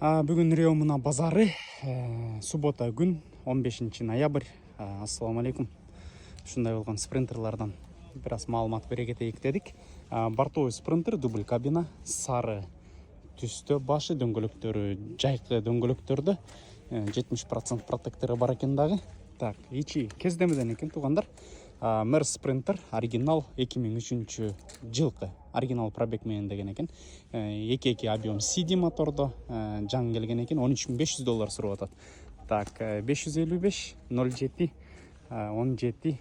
Бүгін Рио мына базары, суббота күн, 15 ноябрь. Ассаламу алейкум. Шундай болған спринтерлардан біраз маалымат бере кетейік дедік. Бортовый спринтер, дубль кабина, сары түсті, башы дөңгөлөктөрү жайкы дөңгөлөктөрдө 70% протекторы бар екен дағы. Так, ичи кездемеден екен туғандар. Мерс спринтер оригинал 2003 жылқы оригинал пробег менен деген екен. 2 объем CD мотордо жаңы келген екен. $13,500 сұрап атат. Так, 555 07 17,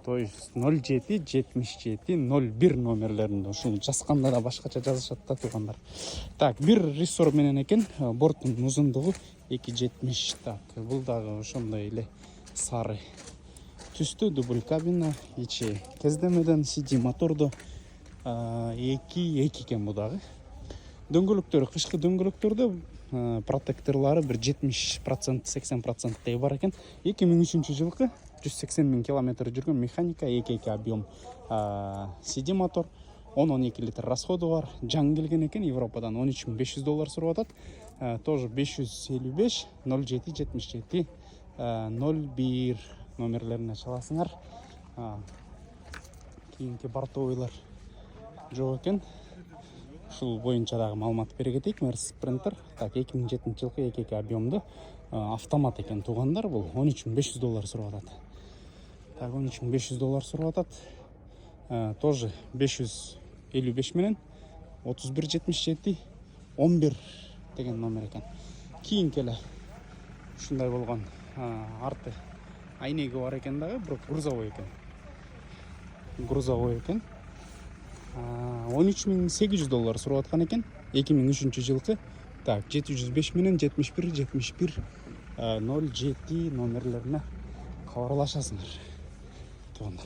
то есть 07 77 01 номерлерінде ушуну жазганда да башкача жазышат да тугандар. Так, бир рессор менен екен. Борттун узундугу 270. Так, бул дагы ошондой эле сары түстү, дубль кабина, ичи кездемеден CD мотордо 2 экен бул дагы. Дөңгөлөктөрү кышкы дөңгөлөктөрдө протекторлары бир 70% 80% бар екен. 2003 жылкы 180 000 километр жүргөн механика, 2 объем CD мотор, 10-12 литр расходу бар. Жаңы келген екен, Европадан $13,500 сурап атат. Тоже 555 07 77 01 номерлерine çalasыңар. Кийинки бортовыйлар жок экен. Ушул боюнча дагы маалымат бере кетейик. Мерс спринтер, так, 2007 жылкы 2 объемду автомат экен тугандар. Бул $13,500 сурап атат. Так, $13,500 сурап атат. Тоже 555 менен 31 77 11 деген номер экен. Кийинки эле ушундай болгон арты айнеги бар екен дагы, бирок грузовой екен. Грузовой екен. $13,800 сурап аткан екен. 2003 жылкы. Так, 705 менен 71 71 07 номерлерине кабарлашасыңар. Тугандар.